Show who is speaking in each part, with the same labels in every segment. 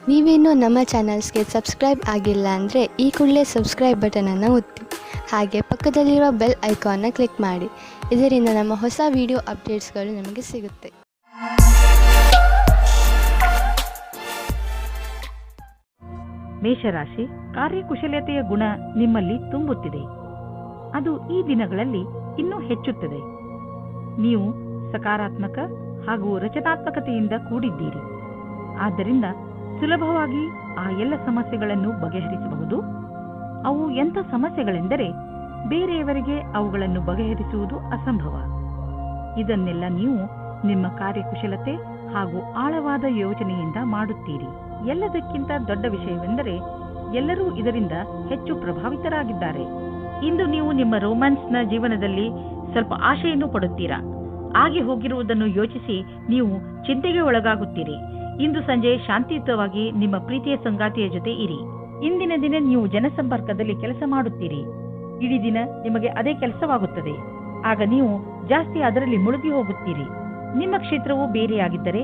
Speaker 1: ನೀವೇನೂ ನಮ್ಮ ಚಾನಲ್ಸ್ಗೆ ಸಬ್ಸ್ಕ್ರೈಬ್ ಆಗಿಲ್ಲ ಅಂದರೆ ಈ ಕೂಡಲೇ ಸಬ್ಸ್ಕ್ರೈಬ್ ಬಟನನ್ನು ಒತ್ತಿ, ಹಾಗೆ ಪಕ್ಕದಲ್ಲಿರುವ ಬೆಲ್ ಐಕಾನ್ನ ಕ್ಲಿಕ್ ಮಾಡಿ. ಇದರಿಂದ ನಮ್ಮ ಹೊಸ ವಿಡಿಯೋ ಅಪ್ಡೇಟ್ಸ್ಗಳು ನಿಮಗೆ ಸಿಗುತ್ತೆ.
Speaker 2: ಮೇಷರಾಶಿ, ಕಾರ್ಯಕುಶಲತೆಯ ಗುಣ ನಿಮ್ಮಲ್ಲಿ ತುಂಬುತ್ತಿದೆ. ಅದು ಈ ದಿನಗಳಲ್ಲಿ ಇನ್ನೂ ಹೆಚ್ಚುತ್ತದೆ. ನೀವು ಸಕಾರಾತ್ಮಕ ಹಾಗೂ ರಚನಾತ್ಮಕತೆಯಿಂದ ಕೂಡಿದ್ದೀರಿ. ಆದ್ದರಿಂದ ಸುಲಭವಾಗಿ ಆ ಎಲ್ಲ ಸಮಸ್ಯೆಗಳನ್ನು ಬಗೆಹರಿಸಬಹುದು. ಅವು ಎಂಥ ಸಮಸ್ಯೆಗಳೆಂದರೆ ಬೇರೆಯವರಿಗೆ ಅವುಗಳನ್ನು ಬಗೆಹರಿಸುವುದು ಅಸಂಭವ. ಇದನ್ನೆಲ್ಲ ನೀವು ನಿಮ್ಮ ಕಾರ್ಯಕುಶಲತೆ ಹಾಗೂ ಆಳವಾದ ಯೋಚನೆಯಿಂದ ಮಾಡುತ್ತೀರಿ. ಎಲ್ಲದಕ್ಕಿಂತ ದೊಡ್ಡ ವಿಷಯವೆಂದರೆ ಎಲ್ಲರೂ ಇದರಿಂದ ಹೆಚ್ಚು ಪ್ರಭಾವಿತರಾಗಿದ್ದಾರೆ. ಇಂದು ನೀವು ನಿಮ್ಮ ರೊಮ್ಯಾನ್ಸ್ನ ಜೀವನದಲ್ಲಿ ಸ್ವಲ್ಪ ಆಶೆಯನ್ನು ಪಡುತ್ತೀರಾ. ಆಗಿ ಹೋಗಿರುವುದನ್ನು ಯೋಚಿಸಿ ನೀವು ಚಿಂತೆಗೆ ಒಳಗಾಗುತ್ತೀರಿ. ಇಂದು ಸಂಜೆ ಶಾಂತಿಯುತವಾಗಿ ನಿಮ್ಮ ಪ್ರೀತಿಯ ಸಂಗಾತಿಯ ಜೊತೆ ಇರಿ. ಇಂದಿನ ದಿನ ನೀವು ಜನಸಂಪರ್ಕದಲ್ಲಿ ಕೆಲಸ ಮಾಡುತ್ತೀರಿ. ಇಡೀ ದಿನ ನಿಮಗೆ ಅದೇ ಕೆಲಸವಾಗುತ್ತದೆ. ಆಗ ನೀವು ಜಾಸ್ತಿ ಅದರಲ್ಲಿ ಮುಳುಗಿ ಹೋಗುತ್ತೀರಿ. ನಿಮ್ಮ ಕ್ಷೇತ್ರವು ಬೇರೆಯಾಗಿದ್ದರೆ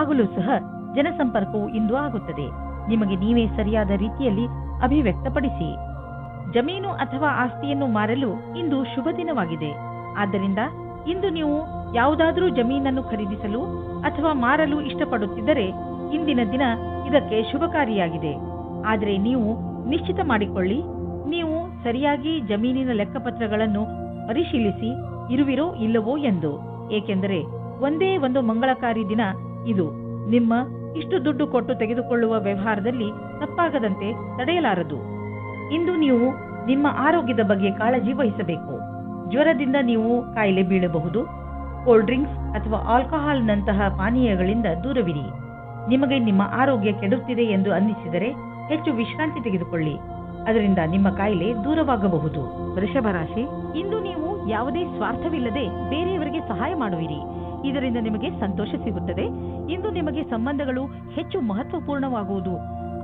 Speaker 2: ಆಗಲೂ ಸಹ ಜನಸಂಪರ್ಕವು ಇಂದು ಆಗುತ್ತದೆ. ನಿಮಗೆ ನೀವೇ ಸರಿಯಾದ ರೀತಿಯಲ್ಲಿ ಅಭಿವ್ಯಕ್ತಪಡಿಸಿ. ಜಮೀನು ಅಥವಾ ಆಸ್ತಿಯನ್ನು ಮಾರಲು ಇಂದು ಶುಭ ದಿನವಾಗಿದೆ. ಆದ್ದರಿಂದ ಇಂದು ನೀವು ಯಾವುದಾದರೂ ಜಮೀನನ್ನು ಖರೀದಿಸಲು ಅಥವಾ ಮಾರಲು ಇಷ್ಟಪಡುತ್ತಿದ್ದರೆ ಇಂದಿನ ದಿನ ಇದಕ್ಕೆ ಶುಭಕಾರಿಯಾಗಿದೆ. ಆದರೆ ನೀವು ನಿಶ್ಚಿತ ಮಾಡಿಕೊಳ್ಳಿ, ನೀವು ಸರಿಯಾಗಿ ಜಮೀನಿನ ಲೆಕ್ಕಪತ್ರಗಳನ್ನು ಪರಿಶೀಲಿಸಿ ಇರುವಿರೋ ಇಲ್ಲವೋ ಎಂದು. ಏಕೆಂದರೆ ಒಂದೇ ಒಂದು ಮಂಗಳಕಾರಿ ದಿನ ಇದು. ನಿಮ್ಮ ಇಷ್ಟು ದುಡ್ಡು ಕೊಟ್ಟು ತೆಗೆದುಕೊಳ್ಳುವ ವ್ಯವಹಾರದಲ್ಲಿ ತಪ್ಪಾಗದಂತೆ ತಡೆಯಲಾರದು. ಇಂದು ನೀವು ನಿಮ್ಮ ಆರೋಗ್ಯದ ಬಗ್ಗೆ ಕಾಳಜಿ ವಹಿಸಬೇಕು. ಜ್ವರದಿಂದ ನೀವು ಕಾಯಿಲೆ ಬೀಳಬಹುದು. ಕೋಲ್ಡ್ ಡ್ರಿಂಕ್ಸ್ ಅಥವಾ ಆಲ್ಕೋಹಾಲ್ನಂತಹ ಪಾನೀಯಗಳಿಂದ ದೂರವಿರಿ. ನಿಮಗೆ ನಿಮ್ಮ ಆರೋಗ್ಯ ಕೆಡುತ್ತಿದೆ ಎಂದು ಅನ್ನಿಸಿದರೆ ಹೆಚ್ಚು ವಿಶ್ರಾಂತಿ ತೆಗೆದುಕೊಳ್ಳಿ. ಅದರಿಂದ ನಿಮ್ಮ ಕಾಯಿಲೆ ದೂರವಾಗಬಹುದು. ವೃಷಭ ರಾಶಿ, ಇಂದು ನೀವು ಯಾವುದೇ ಸ್ವಾರ್ಥವಿಲ್ಲದೆ ಬೇರೆಯವರಿಗೆ ಸಹಾಯ ಮಾಡುವಿರಿ. ಇದರಿಂದ ನಿಮಗೆ ಸಂತೋಷ ಸಿಗುತ್ತದೆ. ಇಂದು ನಿಮಗೆ ಸಂಬಂಧಗಳು ಹೆಚ್ಚು ಮಹತ್ವಪೂರ್ಣವಾಗುವುದು.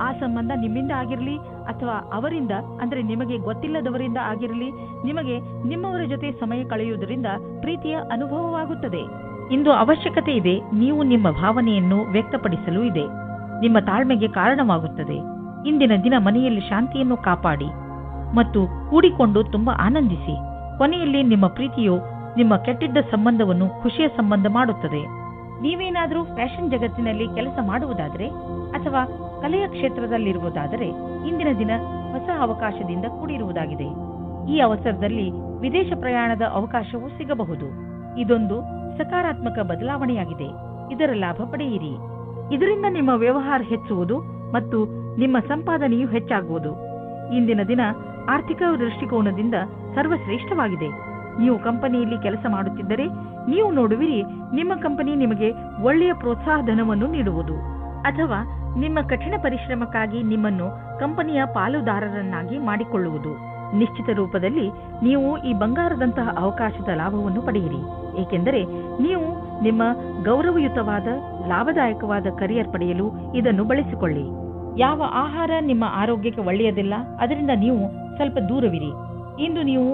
Speaker 2: ಆ ಸಂಬಂಧ ನಿಮ್ಮಿಂದ ಆಗಿರಲಿ ಅಥವಾ ಅವರಿಂದ, ಅಂದರೆ ನಿಮಗೆ ಗೊತ್ತಿಲ್ಲದವರಿಂದ ಆಗಿರಲಿ, ನಿಮಗೆ ನಿಮ್ಮವರ ಜೊತೆ ಸಮಯ ಕಳೆಯುವುದರಿಂದ ಪ್ರೀತಿಯ ಅನುಭವವಾಗುತ್ತದೆ. ಇಂದು ಅವಶ್ಯಕತೆ ಇದೆ. ನೀವು ನಿಮ್ಮ ಭಾವನೆಯನ್ನು ವ್ಯಕ್ತಪಡಿಸಲು ಇದೆ. ನಿಮ್ಮ ತಾಳ್ಮೆಗೆ ಕಾರಣವಾಗುತ್ತದೆ. ಇಂದಿನ ದಿನ ಮನೆಯಲ್ಲಿ ಶಾಂತಿಯನ್ನು ಕಾಪಾಡಿ ಮತ್ತು ಕೂಡಿಕೊಂಡು ತುಂಬಾ ಆನಂದಿಸಿ. ಕೊನೆಯಲ್ಲಿ ನಿಮ್ಮ ಪ್ರೀತಿಯು ನಿಮ್ಮ ಕೆಟ್ಟಿದ್ದ ಸಂಬಂಧವನ್ನು ಖುಷಿಯ ಸಂಬಂಧ ಮಾಡುತ್ತದೆ. ನೀವೇನಾದರೂ ಫ್ಯಾಷನ್ ಜಗತ್ತಿನಲ್ಲಿ ಕೆಲಸ ಮಾಡುವುದಾದರೆ ಅಥವಾ ಕಲೆಯ ಕ್ಷೇತ್ರದಲ್ಲಿರುವುದಾದರೆ ಇಂದಿನ ದಿನ ಹೊಸ ಅವಕಾಶದಿಂದ ಕೂಡಿರುವುದಾಗಿದೆ. ಈ ಅವಸರದಲ್ಲಿ ವಿದೇಶ ಪ್ರಯಾಣದ ಅವಕಾಶವೂ ಸಿಗಬಹುದು. ಇದೊಂದು ಸಕಾರಾತ್ಮಕ ಬದಲಾವಣೆಯಾಗಿದೆ. ಇದರ ಲಾಭ ಪಡೆಯಿರಿ. ಇದರಿಂದ ನಿಮ್ಮ ವ್ಯವಹಾರ ಹೆಚ್ಚುವುದು ಮತ್ತು ನಿಮ್ಮ ಸಂಪಾದನೆಯು ಹೆಚ್ಚಾಗುವುದು. ಇಂದಿನ ದಿನ ಆರ್ಥಿಕ ದೃಷ್ಟಿಕೋನದಿಂದ ಸರ್ವಶ್ರೇಷ್ಠವಾಗಿದೆ. ನೀವು ಕಂಪನಿಯಲ್ಲಿ ಕೆಲಸ ಮಾಡುತ್ತಿದ್ದರೆ ನೀವು ನೋಡುವಿರಿ, ನಿಮ್ಮ ಕಂಪನಿ ನಿಮಗೆ ಒಳ್ಳೆಯ ಪ್ರೋತ್ಸಾಹ ಧನವನ್ನು ನೀಡುವುದು ಅಥವಾ ನಿಮ್ಮ ಕಠಿಣ ಪರಿಶ್ರಮಕ್ಕಾಗಿ ನಿಮ್ಮನ್ನು ಕಂಪನಿಯ ಪಾಲುದಾರರನ್ನಾಗಿ ಮಾಡಿಕೊಳ್ಳುವುದು. ನಿಶ್ಚಿತ ರೂಪದಲ್ಲಿ ನೀವು ಈ ಬಂಗಾರದಂತಹ ಅವಕಾಶದ ಲಾಭವನ್ನು ಪಡೆಯಿರಿ. ಏಕೆಂದರೆ ನೀವು ನಿಮ್ಮ ಗೌರವಯುತವಾದ ಲಾಭದಾಯಕವಾದ ಕರಿಯರ್ ಪಡೆಯಲು ಇದನ್ನು ಬಳಸಿಕೊಳ್ಳಿ. ಯಾವ ಆಹಾರ ನಿಮ್ಮ ಆರೋಗ್ಯಕ್ಕೆ ಒಳ್ಳೆಯದಿಲ್ಲ, ಅದರಿಂದ ನೀವು ಸ್ವಲ್ಪ ದೂರವಿರಿ. ಇಂದು ನೀವು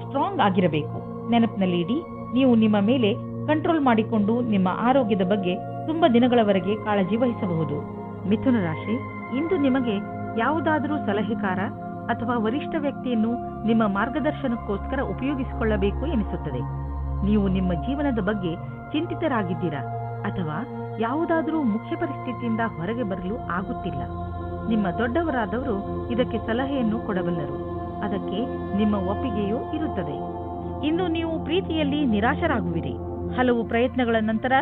Speaker 2: ಸ್ಟ್ರಾಂಗ್ ಆಗಿರಬೇಕು. ನೆನಪಿನಲ್ಲಿ ಇಡಿ, ನೀವು ನಿಮ್ಮ ಮೇಲೆ ಕಂಟ್ರೋಲ್ ಮಾಡಿಕೊಂಡು ನಿಮ್ಮ ಆರೋಗ್ಯದ ಬಗ್ಗೆ ತುಂಬಾ ದಿನಗಳವರೆಗೆ ಕಾಳಜಿ ವಹಿಸಬಹುದು. ಮಿಥುನ ರಾಶಿ, ಇಂದು ನಿಮಗೆ ಯಾವುದಾದರೂ ಸಲಹೆಗಾರ ಅಥವಾ ವರಿಷ್ಠ ವ್ಯಕ್ತಿಯನ್ನು ನಿಮ್ಮ ಮಾರ್ಗದರ್ಶನಕ್ಕೋಸ್ಕರ ಉಪಯೋಗಿಸಿಕೊಳ್ಳಬೇಕು ಎನಿಸುತ್ತದೆ. ನೀವು ನಿಮ್ಮ ಜೀವನದ ಬಗ್ಗೆ ಚಿಂತಿತರಾಗಿದ್ದೀರಾ ಅಥವಾ ಯಾವುದಾದರೂ ಮುಖ್ಯ ಪರಿಸ್ಥಿತಿಯಿಂದ ಹೊರಗೆ ಬರಲು ಆಗುತ್ತಿಲ್ಲ. ನಿಮ್ಮ ದೊಡ್ಡವರಾದವರು ಇದಕ್ಕೆ ಸಲಹೆಯನ್ನು ಕೊಡಬಲ್ಲರು. ಅದಕ್ಕೆ ನಿಮ್ಮ ಒಪ್ಪಿಗೆಯೂ ಇರುತ್ತದೆ. ಇಂದು ನೀವು ಪ್ರೀತಿಯಲ್ಲಿ ನಿರಾಶರಾಗುವಿರಿ. ಹಲವು ಪ್ರಯತ್ನಗಳ ನಂತರ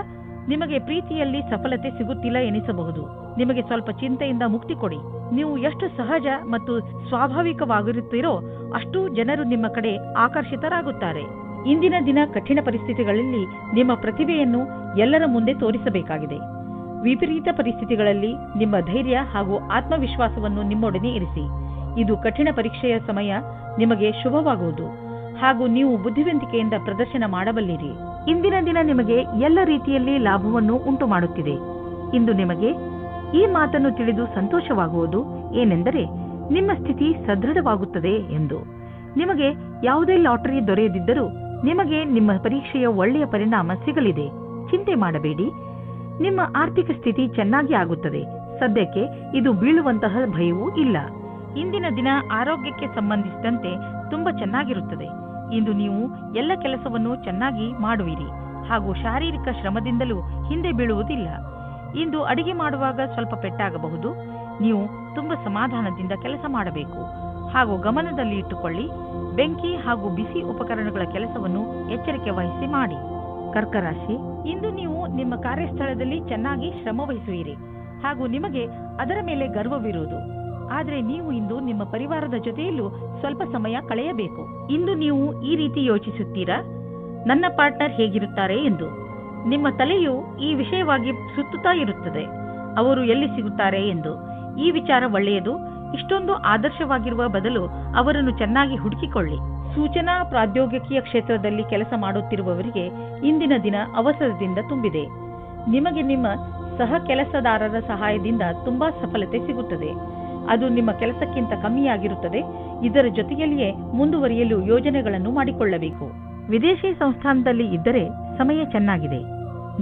Speaker 2: ನಿಮಗೆ ಪ್ರೀತಿಯಲ್ಲಿ ಸಫಲತೆ ಸಿಗುತ್ತಿಲ್ಲ ಎನಿಸಬಹುದು. ನಿಮಗೆ ಸ್ವಲ್ಪ ಚಿಂತೆಯಿಂದ ಮುಕ್ತಿ ಕೊಡಿ. ನೀವು ಎಷ್ಟು ಸಹಜ ಮತ್ತು ಸ್ವಾಭಾವಿಕವಾಗಿರುತ್ತೀರೋ ಅಷ್ಟು ಜನರು ನಿಮ್ಮ ಕಡೆ ಆಕರ್ಷಿತರಾಗುತ್ತಾರೆ. ಇಂದಿನ ದಿನ ಕಠಿಣ ಪರಿಸ್ಥಿತಿಗಳಲ್ಲಿ ನಿಮ್ಮ ಪ್ರತಿಭೆಯನ್ನು ಎಲ್ಲರ ಮುಂದೆ ತೋರಿಸಬೇಕಾಗಿದೆ. ವಿಪರೀತ ಪರಿಸ್ಥಿತಿಗಳಲ್ಲಿ ನಿಮ್ಮ ಧೈರ್ಯ ಹಾಗೂ ಆತ್ಮವಿಶ್ವಾಸವನ್ನು ನಿಮ್ಮೊಡನೆ ಇರಿಸಿ. ಇದು ಕಠಿಣ ಪರೀಕ್ಷೆಯ ಸಮಯ. ನಿಮಗೆ ಶುಭವಾಗುವುದು ಹಾಗೂ ನೀವು ಬುದ್ಧಿವಂತಿಕೆಯಿಂದ ಪ್ರದರ್ಶನ ಮಾಡಬಲ್ಲಿರಿ. ಇಂದಿನ ದಿನ ನಿಮಗೆ ಎಲ್ಲ ರೀತಿಯಲ್ಲಿ ಲಾಭವನ್ನು ಉಂಟು ಮಾಡುತ್ತಿದೆ. ಇಂದು ನಿಮಗೆ ಈ ಮಾತನ್ನು ತಿಳಿದು ಸಂತೋಷವಾಗುವುದು ಏನೆಂದರೆ ನಿಮ್ಮ ಸ್ಥಿತಿ ಸದೃಢವಾಗುತ್ತದೆ ಎಂದು. ನಿಮಗೆ ಯಾವುದೇ ಲಾಟರಿ ದೊರೆಯದಿದ್ದರೂ ನಿಮಗೆ ನಿಮ್ಮ ಪರೀಕ್ಷೆಯ ಒಳ್ಳೆಯ ಪರಿಣಾಮ ಸಿಗಲಿದೆ. ಚಿಂತೆ ಮಾಡಬೇಡಿ. ನಿಮ್ಮ ಆರ್ಥಿಕ ಸ್ಥಿತಿ ಚೆನ್ನಾಗಿ ಆಗುತ್ತದೆ. ಸದ್ಯಕ್ಕೆ ಇದು ಬೀಳುವಂತಹ ಭಯವೂ ಇಲ್ಲ. ಇಂದಿನ ದಿನ ಆರೋಗ್ಯಕ್ಕೆ ಸಂಬಂಧಿಸಿದಂತೆ ತುಂಬಾ ಚೆನ್ನಾಗಿರುತ್ತದೆ. ಇಂದು ನೀವು ಎಲ್ಲ ಕೆಲಸವನ್ನು ಚೆನ್ನಾಗಿ ಮಾಡುವಿರಿ ಹಾಗೂ ಶಾರೀರಿಕ ಶ್ರಮದಿಂದಲೂ ಹಿಂದೆ ಬೀಳುವುದಿಲ್ಲ. ಇಂದು ಅಡಿಗೆ ಮಾಡುವಾಗ ಸ್ವಲ್ಪ ಪೆಟ್ಟಾಗಬಹುದು. ನೀವು ತುಂಬಾ ಸಮಾಧಾನದಿಂದ ಕೆಲಸ ಮಾಡಬೇಕು ಹಾಗೂ ಗಮನದಲ್ಲಿ ಇಟ್ಟುಕೊಳ್ಳಿ. ಬೆಂಕಿ ಹಾಗೂ ಬಿಸಿ ಉಪಕರಣಗಳ ಕೆಲಸವನ್ನು ಎಚ್ಚರಿಕೆ ವಹಿಸಿ ಮಾಡಿ. ಕರ್ಕ ರಾಶಿ, ಇಂದು ನೀವು ನಿಮ್ಮ ಕಾರ್ಯಸ್ಥಳದಲ್ಲಿ ಚೆನ್ನಾಗಿ ಶ್ರಮ ವಹಿಸುವಿರಿ ಹಾಗೂ ನಿಮಗೆ ಅದರ ಮೇಲೆ ಗರ್ವವಿರುವುದು. ಆದರೆ ನೀವು ಇಂದು ನಿಮ್ಮ ಪರಿವಾರದ ಜೊತೆಯಲ್ಲೂ ಸ್ವಲ್ಪ ಸಮಯ ಕಳೆಯಬೇಕು. ಇಂದು ನೀವು ಈ ರೀತಿ ಯೋಚಿಸುತ್ತೀರಾ, ನನ್ನ ಪಾರ್ಟ್ನರ್ ಹೇಗಿರುತ್ತಾರೆ ಎಂದು. ನಿಮ್ಮ ತಲೆಯು ಈ ವಿಷಯವಾಗಿ ಸುತ್ತುತ್ತಾ ಇರುತ್ತದೆ, ಅವರು ಎಲ್ಲಿ ಸಿಗುತ್ತಾರೆ ಎಂದು. ಈ ವಿಚಾರ ಒಳ್ಳೆಯದು. ಇಷ್ಟೊಂದು ಆದರ್ಶವಾಗಿರುವ ಬದಲು ಅವರನ್ನು ಚೆನ್ನಾಗಿ ಹುಡುಕಿಕೊಳ್ಳಿ. ಸೂಚನಾ ಪ್ರೌದ್ಯೋಗಿಕಿಯ ಕ್ಷೇತ್ರದಲ್ಲಿ ಕೆಲಸ ಮಾಡುತ್ತಿರುವವರಿಗೆ ಇಂದಿನ ದಿನ ಅವಸರದಿಂದ ತುಂಬಿದೆ. ನಿಮಗೆ ನಿಮ್ಮ ಸಹ ಕೆಲಸದಾರರ ಸಹಾಯದಿಂದ ತುಂಬಾ ಸಫಲತೆ ಸಿಗುತ್ತದೆ. ಅದು ನಿಮ್ಮ ಕೆಲಸಕ್ಕಿಂತ ಕಮ್ಮಿಯಾಗಿರುತ್ತದೆ. ಇದರ ಜೊತೆಯಲ್ಲಿಯೇ ಮುಂದುವರಿಯಲು ಯೋಜನೆಗಳನ್ನು ಮಾಡಿಕೊಳ್ಳಬೇಕು. ವಿದೇಶಿ ಸಂಸ್ಥಾನದಲ್ಲಿ ಇದ್ದರೆ ಸಮಯ ಚೆನ್ನಾಗಿದೆ.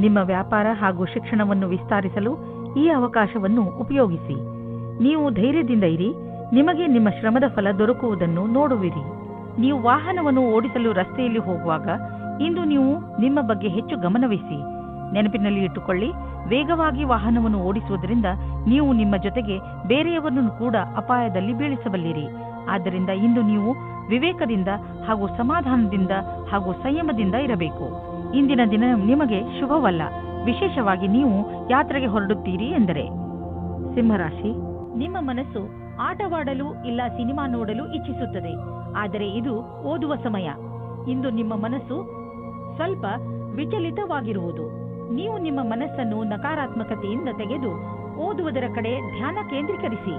Speaker 2: ನಿಮ್ಮ ವ್ಯಾಪಾರ ಹಾಗೂ ಶಿಕ್ಷಣವನ್ನು ವಿಸ್ತರಿಸಲು ಈ ಅವಕಾಶವನ್ನು ಉಪಯೋಗಿಸಿ. ನೀವು ಧೈರ್ಯದಿಂದ ಇರಿ. ನಿಮಗೆ ನಿಮ್ಮ ಶ್ರಮದ ಫಲ ದೊರಕುವುದನ್ನು ನೋಡುವಿರಿ. ನೀವು ವಾಹನವನ್ನು ಓಡಿಸಲು ರಸ್ತೆಯಲ್ಲಿ ಹೋಗುವಾಗ ಇಂದು ನೀವು ನಿಮ್ಮ ಬಗ್ಗೆ ಹೆಚ್ಚು ಗಮನವಹಿಸಿ. ನೆನಪಿನಲ್ಲಿ ಇಟ್ಟುಕೊಳ್ಳಿ, ವೇಗವಾಗಿ ವಾಹನವನ್ನು ಓಡಿಸುವುದರಿಂದ ನೀವು ನಿಮ್ಮ ಜೊತೆಗೆ ಬೇರೆಯವರನ್ನು ಕೂಡ ಅಪಾಯದಲ್ಲಿ ಬೀಳಿಸಬಲ್ಲಿರಿ. ಆದ್ದರಿಂದ ಇಂದು ನೀವು ವಿವೇಕದಿಂದ ಹಾಗೂ ಸಮಾಧಾನದಿಂದ ಹಾಗೂ ಸಂಯಮದಿಂದ ಇರಬೇಕು. ಇಂದಿನ ದಿನ ನಿಮಗೆ ಶುಭವಲ್ಲ, ವಿಶೇಷವಾಗಿ ನೀವು ಯಾತ್ರೆಗೆ ಹೊರಡುತ್ತೀರಿ ಎಂದರೆ. ಸಿಂಹರಾಶಿ, ನಿಮ್ಮ ಮನಸ್ಸು ಆಟವಾಡಲು ಇಲ್ಲ ಸಿನಿಮಾ ನೋಡಲು ಇಚ್ಛಿಸುತ್ತದೆ, ಆದರೆ ಇದು ಓದುವ ಸಮಯ. ಇಂದು ನಿಮ್ಮ ಮನಸ್ಸು ಸ್ವಲ್ಪ ವಿಚಲಿತವಾಗಿರುವುದು. ನೀವು ನಿಮ್ಮ ಮನಸ್ಸನ್ನು ನಕಾರಾತ್ಮಕತೆಯಿಂದ ತೆಗೆದು ಓದುವುದರ ಕಡೆ ಧ್ಯಾನ ಕೇಂದ್ರೀಕರಿಸಿ.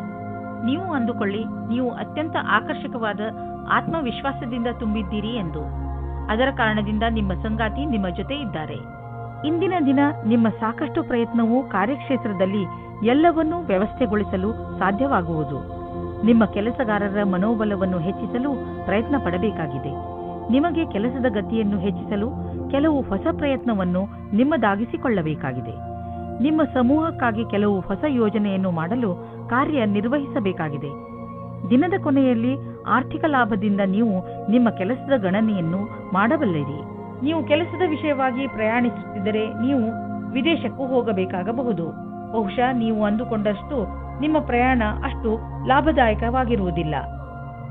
Speaker 2: ನೀವು ಅಂದುಕೊಳ್ಳಿ, ನೀವು ಅತ್ಯಂತ ಆಕರ್ಷಕವಾದ ಆತ್ಮವಿಶ್ವಾಸದಿಂದ ತುಂಬಿದ್ದೀರಿ ಎಂದು. ಅದರ ಕಾರಣದಿಂದ ನಿಮ್ಮ ಸಂಗಾತಿ ನಿಮ್ಮ ಜೊತೆ ಇದ್ದಾರೆ. ಇಂದಿನ ದಿನ ನಿಮ್ಮ ಸಾಕಷ್ಟು ಪ್ರಯತ್ನವು ಕಾರ್ಯಕ್ಷೇತ್ರದಲ್ಲಿ ಎಲ್ಲವನ್ನೂ ವ್ಯವಸ್ಥೆಗೊಳಿಸಲು ಸಾಧ್ಯವಾಗುವುದು. ನಿಮ್ಮ ಕೆಲಸಗಾರರ ಮನೋಬಲವನ್ನು ಹೆಚ್ಚಿಸಲು ಪ್ರಯತ್ನ ಪಡಬೇಕಾಗಿದೆ. ನಿಮಗೆ ಕೆಲಸದ ಗತಿಯನ್ನು ಹೆಚ್ಚಿಸಲು ಕೆಲವು ಹೊಸ ಪ್ರಯತ್ನವನ್ನು ನಿಮ್ಮದಾಗಿಸಿಕೊಳ್ಳಬೇಕಾಗಿದೆ. ನಿಮ್ಮ ಸಮೂಹಕ್ಕಾಗಿ ಕೆಲವು ಹೊಸ ಯೋಜನೆಯನ್ನು ಮಾಡಲು ಕಾರ್ಯನಿರ್ವಹಿಸಬೇಕಾಗಿದೆ. ದಿನದ ಕೊನೆಯಲ್ಲಿ ಆರ್ಥಿಕ ಲಾಭದಿಂದ ನೀವು ನಿಮ್ಮ ಕೆಲಸದ ಗಣನೆಯನ್ನು ಮಾಡಬಲ್ಲಿರಿ. ನೀವು ಕೆಲಸದ ವಿಷಯವಾಗಿ ಪ್ರಯಾಣಿಸುತ್ತಿದ್ದರೆ ನೀವು ವಿದೇಶಕ್ಕೂ ಹೋಗಬೇಕಾಗಬಹುದು. ಬಹುಶಃ ನೀವು ಅಂದುಕೊಂಡಷ್ಟು ನಿಮ್ಮ ಪ್ರಯಾಣ ಅಷ್ಟು ಲಾಭದಾಯಕವಾಗಿರುವುದಿಲ್ಲ.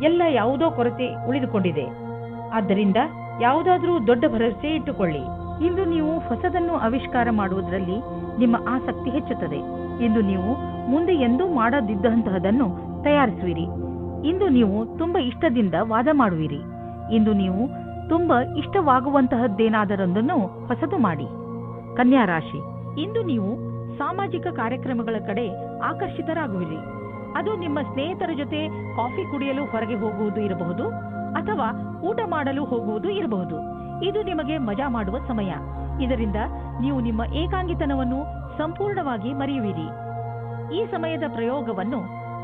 Speaker 2: ಎಲ್ಲ ಯಾವುದೋ ಕೊರತೆ ಉಳಿದುಕೊಂಡಿದೆ. ಆದ್ದರಿಂದ ಯಾವುದಾದರೂ ದೊಡ್ಡ ಭರವಸೆ ಇಟ್ಟುಕೊಳ್ಳಿ. ಇಂದು ನೀವು ಹೊಸದನ್ನು ಆವಿಷ್ಕಾರ ಮಾಡುವುದರಲ್ಲಿ ನಿಮ್ಮ ಆಸಕ್ತಿ ಹೆಚ್ಚುತ್ತದೆ. ಇಂದು ನೀವು ಮುಂದೆ ಎಂದೂ ಮಾಡದಿದ್ದಂತಹದನ್ನು ತಯಾರಿಸುವಿರಿ. ಇಂದು ನೀವು ತುಂಬಾ ಇಷ್ಟದಿಂದ ವಾದ ಮಾಡುವಿರಿ. ಇಂದು ನೀವು ತುಂಬಾ ಇಷ್ಟವಾಗುವಂತಹದ್ದೇನಾದರೊಂದನ್ನು ಹೊಸದು ಮಾಡಿ. ಕನ್ಯಾ ರಾಶಿ, ಇಂದು ನೀವು ಸಾಮಾಜಿಕ ಕಾರ್ಯಕ್ರಮಗಳ ಕಡೆ ಆಕರ್ಷಿತರಾಗುವಿರಿ. ಅದು ನಿಮ್ಮ ಸ್ನೇಹಿತರ ಜೊತೆ ಕಾಫಿ ಕುಡಿಯಲು ಹೊರಗೆ ಹೋಗುವುದು ಇರಬಹುದು ಅಥವಾ ಊಟ ಮಾಡಲು ಹೋಗುವುದು ಇರಬಹುದು. ಇದು ನಿಮಗೆ ಮಜಾ ಮಾಡುವ ಸಮಯ. ಇದರಿಂದ ನೀವು ನಿಮ್ಮ ಏಕಾಂಗಿತನವನ್ನು ಸಂಪೂರ್ಣವಾಗಿ ಮರೆಯುವಿರಿ. ಈ ಸಮಯದ ಪ್ರಯೋಗವನ್ನು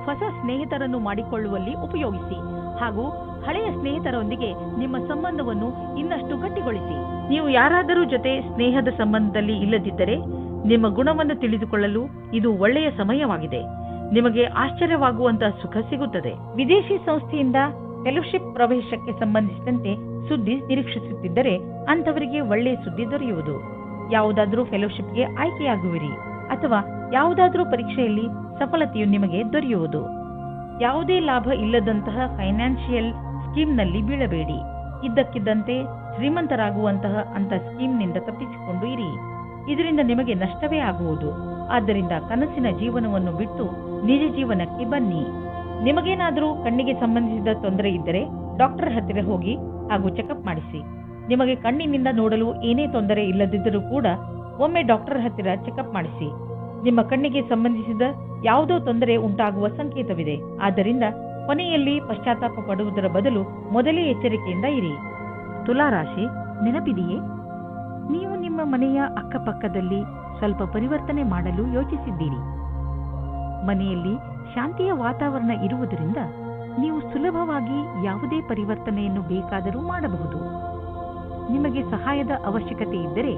Speaker 2: ಹೊಸ ಸ್ನೇಹಿತರನ್ನು ಮಾಡಿಕೊಳ್ಳುವಲ್ಲಿ ಉಪಯೋಗಿಸಿ ಹಾಗೂ ಹಳೆಯ ಸ್ನೇಹಿತರೊಂದಿಗೆ ನಿಮ್ಮ ಸಂಬಂಧವನ್ನು ಇನ್ನಷ್ಟು ಗಟ್ಟಿಗೊಳಿಸಿ. ನೀವು ಯಾರಾದರೂ ಜೊತೆ ಸ್ನೇಹದ ಸಂಬಂಧದಲ್ಲಿ ಇಲ್ಲದಿದ್ದರೆ ನಿಮ್ಮ ಗುಣವನ್ನು ತಿಳಿದುಕೊಳ್ಳಲು ಇದು ಒಳ್ಳೆಯ ಸಮಯವಾಗಿದೆ. ನಿಮಗೆ ಆಶ್ಚರ್ಯವಾಗುವಂತಹ ಸುಖ ಸಿಗುತ್ತದೆ. ವಿದೇಶಿ ಸಂಸ್ಥೆಯಿಂದ ಫೆಲೋಶಿಪ್ ಪ್ರವೇಶಕ್ಕೆ ಸಂಬಂಧಿಸಿದಂತೆ ಸುದ್ದಿ ನಿರೀಕ್ಷಿಸುತ್ತಿದ್ದರೆ ಅಂಥವರಿಗೆ ಒಳ್ಳೆಯ ಸುದ್ದಿ ದೊರೆಯುವುದು. ಯಾವುದಾದ್ರೂ ಫೆಲೋಶಿಪ್ಗೆ ಆಯ್ಕೆಯಾಗುವಿರಿ ಅಥವಾ ಯಾವುದಾದ್ರೂ ಪರೀಕ್ಷೆಯಲ್ಲಿ ಸಫಲತೆಯು ನಿಮಗೆ ದೊರೆಯುವುದು. ಯಾವುದೇ ಲಾಭ ಇಲ್ಲದಂತಹ ಫೈನಾನ್ಷಿಯಲ್ ಸ್ಕೀಮ್ನಲ್ಲಿ ಬೀಳಬೇಡಿ. ಇದ್ದಕ್ಕಿದ್ದಂತೆ ಶ್ರೀಮಂತರಾಗುವಂತಹ ಅಂತ ಸ್ಕೀಮ್ನಿಂದ ತಪ್ಪಿಸಿಕೊಂಡು ಇರಿ. ಇದರಿಂದ ನಿಮಗೆ ನಷ್ಟವೇ ಆಗುವುದು. ಆದ್ದರಿಂದ ಕನಸಿನ ಜೀವನವನ್ನು ಬಿಟ್ಟು ನಿಜ ಜೀವನಕ್ಕೆ ಬನ್ನಿ. ನಿಮಗೇನಾದರೂ ಕಣ್ಣಿಗೆ ಸಂಬಂಧಿಸಿದ ತೊಂದರೆ ಇದ್ದರೆ ಡಾಕ್ಟರ್ ಹತ್ತಿರ ಹೋಗಿ ಹಾಗೂ ಚೆಕಪ್ ಮಾಡಿಸಿ. ನಿಮಗೆ ಕಣ್ಣಿನಿಂದ ನೋಡಲು ಏನೇ ತೊಂದರೆ ಇಲ್ಲದಿದ್ದರೂ ಕೂಡ ಒಮ್ಮೆ ಡಾಕ್ಟರ್ ಹತ್ತಿರ ಚೆಕಪ್ ಮಾಡಿಸಿ. ನಿಮ್ಮ ಕಣ್ಣಿಗೆ ಸಂಬಂಧಿಸಿದ ಯಾವುದೋ ತೊಂದರೆ ಉಂಟಾಗುವ ಸಂಕೇತವಿದೆ. ಆದ್ದರಿಂದ ಕೊನೆಯಲ್ಲಿ ಪಶ್ಚಾತ್ತಾಪ ಪಡುವುದರ ಬದಲು ಮೊದಲೇ ಎಚ್ಚರಿಕೆಯಿಂದ ಇರಿ. ತುಲಾರಾಶಿ, ನೆನಪಿದೆಯೇ, ನೀವು ನಿಮ್ಮ ಮನೆಯ ಅಕ್ಕಪಕ್ಕದಲ್ಲಿ ಸ್ವಲ್ಪ ಪರಿವರ್ತನೆ ಮಾಡಲು ಯೋಚಿಸಿದ್ದೀರಿ. ಮನೆಯಲ್ಲಿ ಶಾಂತಿಯ ವಾತಾವರಣ ಇರುವುದರಿಂದ ನೀವು ಸುಲಭವಾಗಿ ಯಾವುದೇ ಪರಿವರ್ತನೆಯನ್ನು ಬೇಕಾದರೂ ಮಾಡಬಹುದು. ನಿಮಗೆ ಸಹಾಯದ ಅವಶ್ಯಕತೆ ಇದ್ದರೆ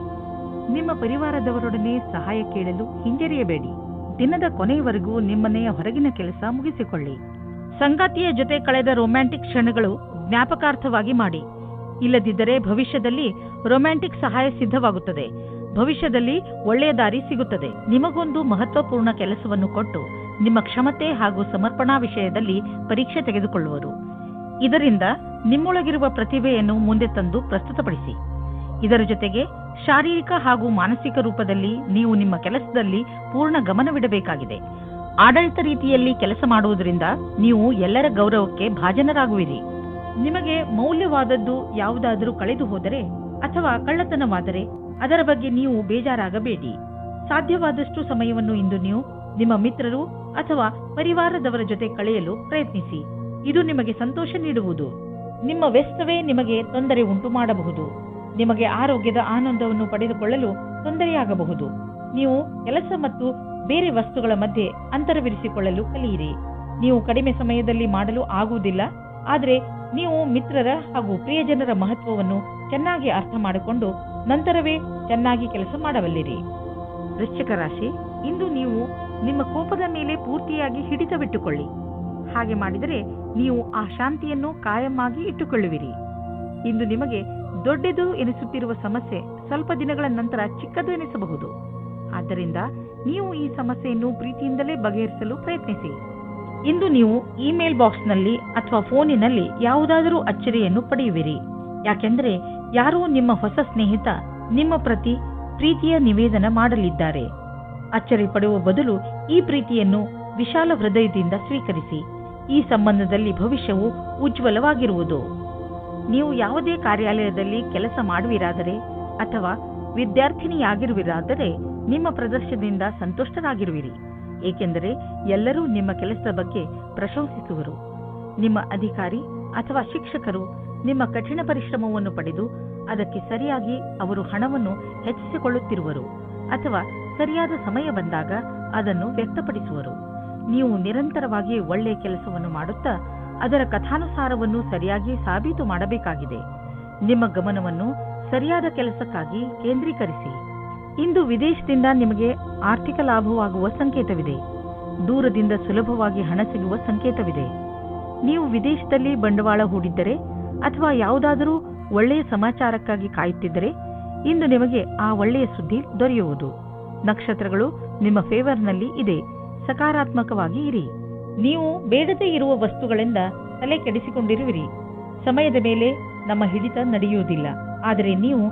Speaker 2: ನಿಮ್ಮ ಪರಿವಾರದವರೊಡನೆ ಸಹಾಯ ಕೇಳಲು ಹಿಂಜರಿಯಬೇಡಿ. ದಿನದ ಕೊನೆಯವರೆಗೂ ನಿಮ್ಮನೆಯ ಹೊರಗಿನ ಕೆಲಸ ಮುಗಿಸಿಕೊಳ್ಳಿ. ಸಂಗಾತಿಯ ಜೊತೆ ಕಳೆದ ರೊಮ್ಯಾಂಟಿಕ್ ಕ್ಷಣಗಳು ಜ್ಞಾಪಕಾರ್ಥವಾಗಿ ಮಾಡಿ. ಇಲ್ಲದಿದ್ದರೆ ಭವಿಷ್ಯದಲ್ಲಿ ರೊಮ್ಯಾಂಟಿಕ್ ಸಹಾಯ ಸಿದ್ಧವಾಗುತ್ತದೆ. ಭವಿಷ್ಯದಲ್ಲಿ ಒಳ್ಳೆಯ ದಾರಿ ಸಿಗುತ್ತದೆ. ನಿಮಗೊಂದು ಮಹತ್ವಪೂರ್ಣ ಕೆಲಸವನ್ನು ಕೊಟ್ಟು ನಿಮ್ಮ ಕ್ಷಮತೆ ಹಾಗೂ ಸಮರ್ಪಣಾ ವಿಷಯದಲ್ಲಿ ಪರೀಕ್ಷೆ ತೆಗೆದುಕೊಳ್ಳುವರು. ಇದರಿಂದ ನಿಮ್ಮೊಳಗಿರುವ ಪ್ರತಿಭೆಯನ್ನು ಮುಂದೆ ತಂದು ಪ್ರಸ್ತುತಪಡಿಸಿ. ಇದರ ಜೊತೆಗೆ ಶಾರೀರಿಕ ಹಾಗೂ ಮಾನಸಿಕ ರೂಪದಲ್ಲಿ ನೀವು ನಿಮ್ಮ ಕೆಲಸದಲ್ಲಿ ಪೂರ್ಣ ಗಮನವಿಡಬೇಕಾಗಿದೆ. ಆಡಳಿತ ರೀತಿಯಲ್ಲಿ ಕೆಲಸ ಮಾಡುವುದರಿಂದ ನೀವು ಎಲ್ಲರ ಗೌರವಕ್ಕೆ ಭಾಜನರಾಗುವಿರಿ. ನಿಮಗೆ ಮೌಲ್ಯವಾದದ್ದು ಯಾವುದಾದರೂ ಕಳೆದು ಹೋದರೆ ಅಥವಾ ಕಳ್ಳತನವಾದರೆ ಅದರ ಬಗ್ಗೆ ನೀವು ಬೇಜಾರಾಗಬೇಡಿ. ಸಾಧ್ಯವಾದಷ್ಟು ಸಮಯವನ್ನು ಇಂದು ನೀವು ನಿಮ್ಮ ಮಿತ್ರರು ಅಥವಾ ಪರಿವಾರದವರ ಜೊತೆ ಕಳೆಯಲು ಪ್ರಯತ್ನಿಸಿ. ಇದು ನಿಮಗೆ ಸಂತೋಷ ನೀಡುವುದು. ನಿಮ್ಮ ವ್ಯಸ್ತವೇ ನಿಮಗೆ ತೊಂದರೆ ಉಂಟು ಮಾಡಬಹುದು. ನಿಮಗೆ ಆರೋಗ್ಯದ ಆನಂದವನ್ನು ಪಡೆದುಕೊಳ್ಳಲು ತೊಂದರೆಯಾಗಬಹುದು. ನೀವು ಕೆಲಸ ಮತ್ತು ಬೇರೆ ವಸ್ತುಗಳ ಮಧ್ಯೆ ಅಂತರವಿರಿಸಿಕೊಳ್ಳಲು ಕಲಿಯಿರಿ. ನೀವು ಕಡಿಮೆ ಸಮಯದಲ್ಲಿ ಮಾಡಲು ಆಗುವುದಿಲ್ಲ, ಆದರೆ ನೀವು ಮಿತ್ರರ ಹಾಗೂ ಪ್ರಿಯಜನರ ಮಹತ್ವವನ್ನು ಚೆನ್ನಾಗಿ ಅರ್ಥ ಮಾಡಿಕೊಂಡು ನಂತರವೇ ಚೆನ್ನಾಗಿ ಕೆಲಸ ಮಾಡಬಲ್ಲಿರಿ. ವೃಶ್ಚಿಕ ರಾಶಿ, ಇಂದು ನೀವು ನಿಮ್ಮ ಕೋಪದ ಮೇಲೆ ಪೂರ್ತಿಯಾಗಿ ಹಿಡಿತವಿಟ್ಟುಕೊಳ್ಳಿ. ಹಾಗೆ ಮಾಡಿದರೆ ನೀವು ಆ ಶಾಂತಿಯನ್ನು ಕಾಯಮಾಗಿ ಇಟ್ಟುಕೊಳ್ಳುವಿರಿ. ಇಂದು ನಿಮಗೆ ದೊಡ್ಡದು ಎನಿಸುತ್ತಿರುವ ಸಮಸ್ಯೆ ಸ್ವಲ್ಪ ದಿನಗಳ ನಂತರ ಚಿಕ್ಕದು ಎನಿಸಬಹುದು. ಆದ್ದರಿಂದ ನೀವು ಈ ಸಮಸ್ಯೆಯನ್ನು ಪ್ರೀತಿಯಿಂದಲೇ ಬಗೆಹರಿಸಲು ಪ್ರಯತ್ನಿಸಿ. ಇಂದು ನೀವು ಇಮೇಲ್ ಬಾಕ್ಸ್ನಲ್ಲಿ ಅಥವಾ ಫೋನಿನಲ್ಲಿ ಯಾವುದಾದರೂ ಅಚ್ಚರಿಯನ್ನು ಪಡೆಯುವಿರಿ. ಯಾಕೆಂದರೆ ಯಾರೋ ನಿಮ್ಮ ಹೊಸ ಸ್ನೇಹಿತ ನಿಮ್ಮ ಪ್ರತಿ ಪ್ರೀತಿಯ ನಿವೇದನ ಮಾಡಲಿದ್ದಾರೆ. ಅಚ್ಚರಿ ಪಡುವ ಬದಲು ಈ ಪ್ರೀತಿಯನ್ನು ವಿಶಾಲ ಹೃದಯದಿಂದ ಸ್ವೀಕರಿಸಿ. ಈ ಸಂಬಂಧದಲ್ಲಿ ಭವಿಷ್ಯವು ಉಜ್ವಲವಾಗಿರುವುದು. ನೀವು ಯಾವುದೇ ಕಾರ್ಯಾಲಯದಲ್ಲಿ ಕೆಲಸ ಮಾಡುವಿರಾದರೆ ಅಥವಾ ವಿದ್ಯಾರ್ಥಿನಿಯಾಗಿರುವಿರಾದರೆ ನಿಮ್ಮ ಪ್ರದರ್ಶನದಿಂದ ಸಂತುಷ್ಟರಾಗಿರುವಿರಿ. ಏಕೆಂದರೆ ಎಲ್ಲರೂ ನಿಮ್ಮ ಕೆಲಸದ ಬಗ್ಗೆ ಪ್ರಶಂಸಿಸುವರು. ನಿಮ್ಮ ಅಧಿಕಾರಿ ಅಥವಾ ಶಿಕ್ಷಕರು ನಿಮ್ಮ ಕಠಿಣ ಪರಿಶ್ರಮವನ್ನು ಪಡೆದು ಅದಕ್ಕೆ ಸರಿಯಾಗಿ ಅವರು ಹಣವನ್ನು ಹೆಚ್ಚಿಸಿಕೊಳ್ಳುತ್ತಿರುವರು ಅಥವಾ ಸರಿಯಾದ ಸಮಯ ಬಂದಾಗ ಅದನ್ನು ವ್ಯಕ್ತಪಡಿಸುವರು. ನೀವು ನಿರಂತರವಾಗಿ ಒಳ್ಳೆಯ ಕೆಲಸವನ್ನು ಮಾಡುತ್ತಾ ಅದರ ಕಥಾನುಸಾರವನ್ನು ಸರಿಯಾಗಿ ಸಾಬೀತು ಮಾಡಬೇಕಾಗಿದೆ. ನಿಮ್ಮ ಗಮನವನ್ನು ಸರಿಯಾದ ಕೆಲಸಕ್ಕಾಗಿ ಕೇಂದ್ರೀಕರಿಸಿ. ಇಂದು ವಿದೇಶದಿಂದ ನಿಮಗೆ ಆರ್ಥಿಕ ಲಾಭವಾಗುವ ಸಂಕೇತವಿದೆ. ದೂರದಿಂದ ಸುಲಭವಾಗಿ ಹಣ ಸಿಗುವ ಸಂಕೇತವಿದೆ. ನೀವು ವಿದೇಶದಲ್ಲಿ ಬಂಡವಾಳ ಹೂಡಿದ್ದರೆ ಅಥವಾ ಯಾವುದಾದರೂ ಒಳ್ಳೆಯ ಸಮಾಚಾರಕ್ಕಾಗಿ ಕಾಯುತ್ತಿದ್ದರೆ ಇಂದು ನಿಮಗೆ ಆ ಒಳ್ಳೆಯ ಸುದ್ದಿ ದೊರೆಯುವುದು. ನಕ್ಷತ್ರಗಳು ನಿಮ್ಮ ಫೇವರ್ನಲ್ಲಿ ಇದೆ. ಸಕಾರಾತ್ಮಕವಾಗಿ ಇರಿ. ನೀವು ಬೇಡದೇ ಇರುವ ವಸ್ತುಗಳಿಂದ ತಲೆ ಕೆಡಿಸಿಕೊಂಡಿರುವಿರಿ. ಸಮಯದ ಮೇಲೆ ನಮ್ಮ ಹಿಡಿತ ನಡೆಯುವುದಿಲ್ಲ, ಆದರೆ ನೀವು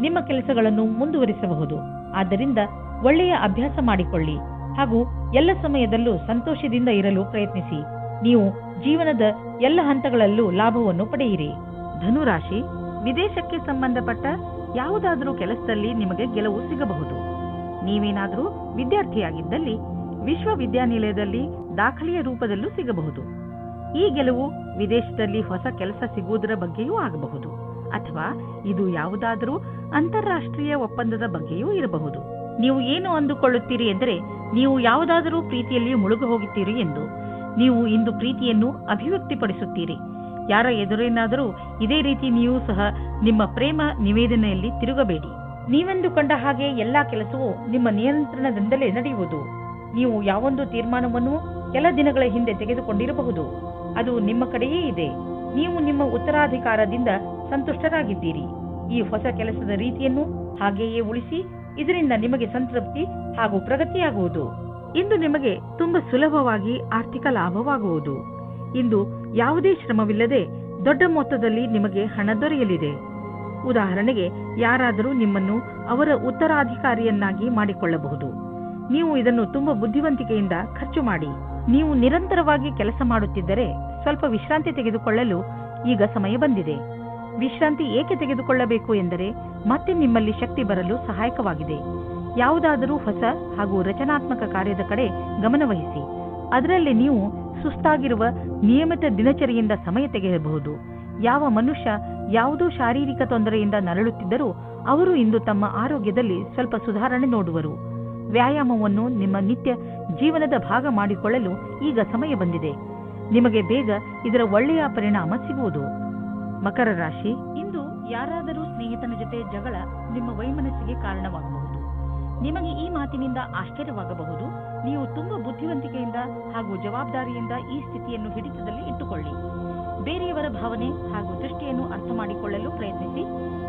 Speaker 2: ನಿಮ್ಮ ಕೆಲಸಗಳನ್ನು ಮುಂದುವರಿಸಬಹುದು. ಆದ್ದರಿಂದ ಒಳ್ಳೆಯ ಅಭ್ಯಾಸ ಮಾಡಿಕೊಳ್ಳಿ ಹಾಗೂ ಎಲ್ಲ ಸಮಯದಲ್ಲೂ ಸಂತೋಷದಿಂದ ಇರಲು ಪ್ರಯತ್ನಿಸಿ. ನೀವು ಜೀವನದ ಎಲ್ಲ ಹಂತಗಳಲ್ಲೂ ಲಾಭವನ್ನು ಪಡೆಯಿರಿ. ಧನುರಾಶಿ, ವಿದೇಶಕ್ಕೆ ಸಂಬಂಧಪಟ್ಟ ಯಾವುದಾದರೂ ಕೆಲಸದಲ್ಲಿ ನಿಮಗೆ ಗೆಲುವು ಸಿಗಬಹುದು. ನೀವೇನಾದರೂ ವಿದ್ಯಾರ್ಥಿಯಾಗಿದ್ದಲ್ಲಿ ವಿಶ್ವವಿದ್ಯಾನಿಲಯದಲ್ಲಿ ದಾಖಲೆಯ ರೂಪದಲ್ಲೂ ಸಿಗಬಹುದು. ಈ ಗೆಲುವು ವಿದೇಶದಲ್ಲಿ ಹೊಸ ಕೆಲಸ ಸಿಗುವುದರ ಬಗ್ಗೆಯೂ ಆಗಬಹುದು, ಅಥವಾ ಇದು ಯಾವುದಾದರೂ ಅಂತಾರಾಷ್ಟ್ರೀಯ ಒಪ್ಪಂದದ ಬಗ್ಗೆಯೂ ಇರಬಹುದು. ನೀವು ಏನು ಅಂದುಕೊಳ್ಳುತ್ತೀರಿ ಎಂದರೆ ನೀವು ಯಾವುದಾದರೂ ಪ್ರೀತಿಯಲ್ಲಿ ಮುಳುಗು ಹೋಗುತ್ತೀರಿ ಎಂದು. ನೀವು ಇಂದು ಪ್ರೀತಿಯನ್ನು ಅಭಿವ್ಯಕ್ತಿಪಡಿಸುತ್ತೀರಿ. ಯಾರ ಎದುರೇನಾದರೂ ಇದೇ ರೀತಿ ನೀವು ಸಹ ನಿಮ್ಮ ಪ್ರೇಮ ನಿವೇದನೆಯಲ್ಲಿ ತಿರುಗಬೇಡಿ. ನೀವೆಂದುಕೊಂಡ ಹಾಗೆ ಎಲ್ಲಾ ಕೆಲಸವೂ ನಿಮ್ಮ ನಿಯಂತ್ರಣದಿಂದಲೇ ನಡೆಯುವುದು. ನೀವು ಯಾವೊಂದು ತೀರ್ಮಾನವನ್ನು ಕೆಲ ದಿನಗಳ ಹಿಂದೆ ತೆಗೆದುಕೊಂಡಿರಬಹುದು, ಅದು ನಿಮ್ಮ ಕಡೆಯೇ ಇದೆ. ನೀವು ನಿಮ್ಮ ಉತ್ತರಾಧಿಕಾರದಿಂದ ಸಂತುಷ್ಟರಾಗಿದ್ದೀರಿ. ಈ ಹೊಸ ಕೆಲಸದ ರೀತಿಯನ್ನು ಹಾಗೆಯೇ ಉಳಿಸಿ. ಇದರಿಂದ ನಿಮಗೆ ಸಂತೃಪ್ತಿ ಹಾಗೂ ಪ್ರಗತಿಯಾಗುವುದು. ಇಂದು ನಿಮಗೆ ತುಂಬಾ ಸುಲಭವಾಗಿ ಆರ್ಥಿಕ ಲಾಭವಾಗುವುದು. ಇಂದು ಯಾವುದೇ ಶ್ರಮವಿಲ್ಲದೆ ದೊಡ್ಡ ಮೊತ್ತದಲ್ಲಿ ನಿಮಗೆ ಹಣ ದೊರೆಯಲಿದೆ. ಉದಾಹರಣೆಗೆ, ಯಾರಾದರೂ ನಿಮ್ಮನ್ನು ಅವರ ಉತ್ತರಾಧಿಕಾರಿಯನ್ನಾಗಿ ಮಾಡಿಕೊಳ್ಳಬಹುದು. ನೀವು ಇದನ್ನು ತುಂಬಾ ಬುದ್ಧಿವಂತಿಕೆಯಿಂದ ಖರ್ಚು ಮಾಡಿ. ನೀವು ನಿರಂತರವಾಗಿ ಕೆಲಸ ಮಾಡುತ್ತಿದ್ದರೆ ಸ್ವಲ್ಪ ವಿಶ್ರಾಂತಿ ತೆಗೆದುಕೊಳ್ಳಲು ಈಗ ಸಮಯ ಬಂದಿದೆ. ವಿಶ್ರಾಂತಿ ಏಕೆ ತೆಗೆದುಕೊಳ್ಳಬೇಕು ಎಂದರೆ ಮತ್ತೆ ನಿಮ್ಮಲ್ಲಿ ಶಕ್ತಿ ಬರಲು ಸಹಾಯಕವಾಗಿದೆ. ಯಾವುದಾದರೂ ಹೊಸ ಹಾಗೂ ರಚನಾತ್ಮಕ ಕಾರ್ಯದ ಕಡೆ ಗಮನವಹಿಸಿ. ಅದರಲ್ಲಿ ನೀವು ಸುಸ್ತಾಗಿರುವ ನಿಯಮಿತ ದಿನಚರಿಯಿಂದ ಸಮಯ ತೆಗೆಯಬಹುದು. ಯಾವ ಮನುಷ್ಯ ಯಾವುದೋ ಶಾರೀರಿಕ ತೊಂದರೆಯಿಂದ ನರಳುತ್ತಿದ್ದರೂ ಅವರು ಇಂದು ತಮ್ಮ ಆರೋಗ್ಯದಲ್ಲಿ ಸ್ವಲ್ಪ ಸುಧಾರಣೆ ನೋಡುವರು. ವ್ಯಾಯಾಮವನ್ನು ನಿಮ್ಮ ನಿತ್ಯ ಜೀವನದ ಭಾಗ ಮಾಡಿಕೊಳ್ಳಲು ಈಗ ಸಮಯ ಬಂದಿದೆ. ನಿಮಗೆ ಬೇಗ ಇದರ ಒಳ್ಳೆಯ ಪರಿಣಾಮ ಸಿಗುವುದು. ಮಕರ ರಾಶಿ, ಇಂದು ಯಾರಾದರೂ ಸ್ನೇಹಿತನ ಜೊತೆ ಜಗಳ ನಿಮ್ಮ ವೈಮನಸ್ಸಿಗೆ ಕಾರಣವಾಗಬಹುದು. ನಿಮಗೆ ಈ ಮಾತಿನಿಂದ ಆಶ್ಚರ್ಯವಾಗಬಹುದು. ನೀವು ತುಂಬಾ ಬುದ್ಧಿವಂತಿಕೆಯಿಂದ ಹಾಗೂ ಜವಾಬ್ದಾರಿಯಿಂದ ಈ ಸ್ಥಿತಿಯನ್ನು ಹಿಡಿತದಲ್ಲಿ ಇಟ್ಟುಕೊಳ್ಳಿ. ಬೇರೆಯವರ ಭಾವನೆ ಹಾಗೂ ದೃಷ್ಟಿಯನ್ನು ಅರ್ಥ ಮಾಡಿಕೊಳ್ಳಲು ಪ್ರಯತ್ನಿಸಿ.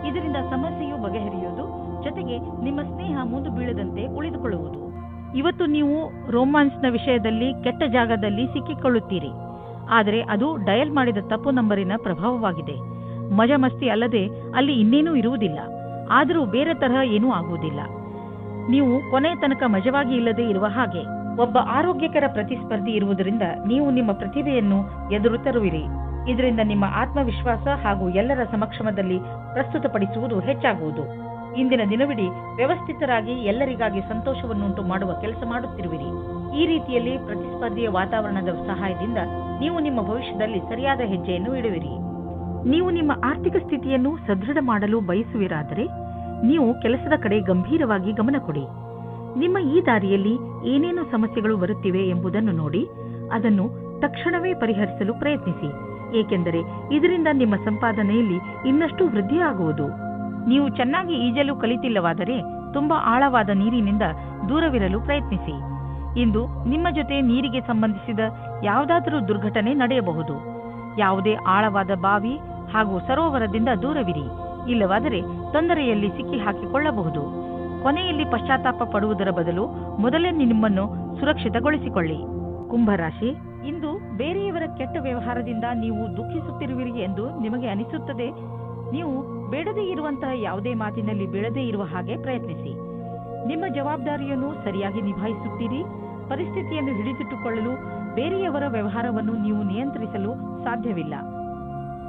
Speaker 2: ಇದರಿಂದ ಸಮಸ್ಯೆಯು ಬಗೆಹರಿಯುವುದು, ಜೊತೆಗೆ ನಿಮ್ಮ ಸ್ನೇಹ ಮುಂದೆ ಬೀಳದಂತೆ ಉಳಿದುಕೊಳ್ಳುವುದು. ಇವತ್ತು ನೀವು ರೋಮಾನ್ಸ್ನ ವಿಷಯದಲ್ಲಿ ಕೆಟ್ಟ ಜಾಗದಲ್ಲಿ ಸಿಕ್ಕಿಕೊಳ್ಳುತ್ತೀರಿ. ಆದರೆ ಅದು ಡಯಲ್ ಮಾಡಿದ ತಪ್ಪು ನಂಬರಿನ ಪ್ರಭಾವವಾಗಿದೆ. ಮಜಾ ಮಸ್ತಿ ಅಲ್ಲದೆ ಅಲ್ಲಿ ಇನ್ನೇನೂ ಇರುವುದಿಲ್ಲ. ಆದರೂ ಬೇರೆ ತರಹ ಏನೂ ಆಗುವುದಿಲ್ಲ. ನೀವು ಕೊನೆಯ ತನಕ ಮಜವಾಗಿ ಇಲ್ಲದೆ ಇರುವ ಹಾಗೆ. ಒಬ್ಬ ಆರೋಗ್ಯಕರ ಪ್ರತಿಸ್ಪರ್ಧಿ ಇರುವುದರಿಂದ ನೀವು ನಿಮ್ಮ ಪ್ರತಿಭೆಯನ್ನು ಎದುರು ತರುವಿರಿ. ಇದರಿಂದ ನಿಮ್ಮ ಆತ್ಮವಿಶ್ವಾಸ ಹಾಗೂ ಎಲ್ಲರ ಸಮಕ್ಷಮದಲ್ಲಿ ಪ್ರಸ್ತುತಪಡಿಸುವುದು ಹೆಚ್ಚಾಗುವುದು. ಇಂದಿನ ದಿನವಿಡೀ ವ್ಯವಸ್ಥಿತರಾಗಿ ಎಲ್ಲರಿಗಾಗಿ ಸಂತೋಷವನ್ನುಂಟು ಮಾಡುವ ಕೆಲಸ ಮಾಡುತ್ತಿರುವಿರಿ. ಈ ರೀತಿಯಲ್ಲಿ ಪ್ರತಿಸ್ಪರ್ಧಿಯ ವಾತಾವರಣದ ಸಹಾಯದಿಂದ ನೀವು ನಿಮ್ಮ ಭವಿಷ್ಯದಲ್ಲಿ ಸರಿಯಾದ ಹೆಜ್ಜೆಯನ್ನು ಇಡುವಿರಿ. ನೀವು ನಿಮ್ಮ ಆರ್ಥಿಕ ಸ್ಥಿತಿಯನ್ನು ಸದೃಢ ಮಾಡಲು ಬಯಸುವಿರಾದರೆ ನೀವು ಕೆಲಸದ ಕಡೆ ಗಂಭೀರವಾಗಿ ಗಮನ ಕೊಡಿ. ನಿಮ್ಮ ಈ ದಾರಿಯಲ್ಲಿ ಏನೇನು ಸಮಸ್ಯೆಗಳು ಬರುತ್ತಿವೆ ಎಂಬುದನ್ನು ನೋಡಿ ಅದನ್ನು ತಕ್ಷಣವೇ ಪರಿಹರಿಸಲು ಪ್ರಯತ್ನಿಸಿ. ಏಕೆಂದರೆ ಇದರಿಂದ ನಿಮ್ಮ ಸಂಪಾದನೆಯಲ್ಲಿ ಇನ್ನಷ್ಟು ವೃದ್ಧಿಯಾಗುವುದು. ನೀವು ಚೆನ್ನಾಗಿ ಈಜಲು ಕಲಿತಿಲ್ಲವಾದರೆ ತುಂಬಾ ಆಳವಾದ ನೀರಿನಿಂದ ದೂರವಿರಲು ಪ್ರಯತ್ನಿಸಿ. ಇಂದು ನಿಮ್ಮ ಜೊತೆ ನೀರಿಗೆ ಸಂಬಂಧಿಸಿದ ಯಾವುದಾದರೂ ದುರ್ಘಟನೆ ನಡೆಯಬಹುದು. ಯಾವುದೇ ಆಳವಾದ ಬಾವಿ ಹಾಗೂ ಸರೋವರದಿಂದ ದೂರವಿರಿ. ಇಲ್ಲವಾದರೆ ತೊಂದರೆಯಲ್ಲಿ ಸಿಕ್ಕಿ ಹಾಕಿಕೊಳ್ಳಬಹುದು. ಕೊನೆಯಲ್ಲಿ ಪಶ್ಚಾತ್ತಾಪ ಪಡುವುದರ ಬದಲು ಮೊದಲೇ ನಿಮ್ಮನ್ನು ಸುರಕ್ಷಿತಗೊಳಿಸಿಕೊಳ್ಳಿ. ಕುಂಭರಾಶಿ, ಇಂದು ಬೇರೆಯವರ ಕೆಟ್ಟ ವ್ಯವಹಾರದಿಂದ ನೀವು ದುಃಖಿಸುತ್ತಿರುವಿರಿ ಎಂದು ನಿಮಗೆ ಅನಿಸುತ್ತದೆ. ನೀವು ಬೇಡದೇ ಇರುವಂತಹ ಯಾವುದೇ ಮಾತಿನಲ್ಲಿ ಬೀಳದೇ ಇರುವ ಹಾಗೆ ಪ್ರಯತ್ನಿಸಿ. ನಿಮ್ಮ ಜವಾಬ್ದಾರಿಯನ್ನು ಸರಿಯಾಗಿ ನಿಭಾಯಿಸುತ್ತೀರಿ. ಪರಿಸ್ಥಿತಿಯನ್ನು ಹಿಡಿದಿಟ್ಟುಕೊಳ್ಳಲು ಬೇರೆಯವರ ವ್ಯವಹಾರವನ್ನು ನೀವು ನಿಯಂತ್ರಿಸಲು ಸಾಧ್ಯವಿಲ್ಲ.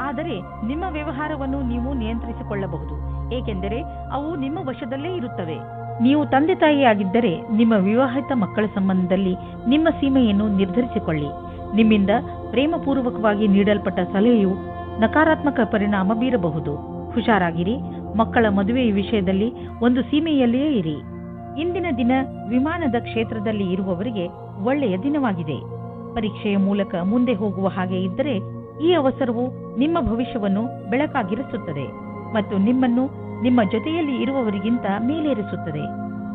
Speaker 2: ಆದರೆ ನಿಮ್ಮ ವ್ಯವಹಾರವನ್ನು ನೀವು ನಿಯಂತ್ರಿಸಿಕೊಳ್ಳಬಹುದು, ಏಕೆಂದರೆ ಅವು ನಿಮ್ಮ ವಶದಲ್ಲೇ ಇರುತ್ತವೆ. ನೀವು ತಂದೆ ತಾಯಿಯಾಗಿದ್ದರೆ ನಿಮ್ಮ ವಿವಾಹಿತ ಮಕ್ಕಳ ಸಂಬಂಧದಲ್ಲಿ ನಿಮ್ಮ ಸೀಮೆಯನ್ನು ನಿರ್ಧರಿಸಿಕೊಳ್ಳಿ. ನಿಮ್ಮಿಂದ ಪ್ರೇಮಪೂರ್ವಕವಾಗಿ ನೀಡಲ್ಪಟ್ಟ ಸಲಹೆಯು ನಕಾರಾತ್ಮಕ ಪರಿಣಾಮ ಬೀರಬಹುದು. ಹುಷಾರಾಗಿರಿ. ಮಕ್ಕಳ ಮದುವೆಯ ವಿಷಯದಲ್ಲಿ ಒಂದು ಸೀಮೆಯಲ್ಲಿಯೇ ಇರಿ. ಇಂದಿನ ದಿನ ವಿಮಾನದ ಕ್ಷೇತ್ರದಲ್ಲಿ ಇರುವವರಿಗೆ ಒಳ್ಳೆಯ ದಿನವಾಗಿದೆ. ಪರೀಕ್ಷೆಯ ಮೂಲಕ ಮುಂದೆ ಹೋಗುವ ಹಾಗೆ ಇದ್ದರೆ ಈ ಅವಸರವು ನಿಮ್ಮ ಭವಿಷ್ಯವನ್ನು ಬೆಳಕಾಗಿರಿಸುತ್ತದೆ ಮತ್ತು ನಿಮ್ಮನ್ನು ನಿಮ್ಮ ಜೊತೆಯಲ್ಲಿ ಇರುವವರಿಗಿಂತ ಮೇಲೇರಿಸುತ್ತದೆ.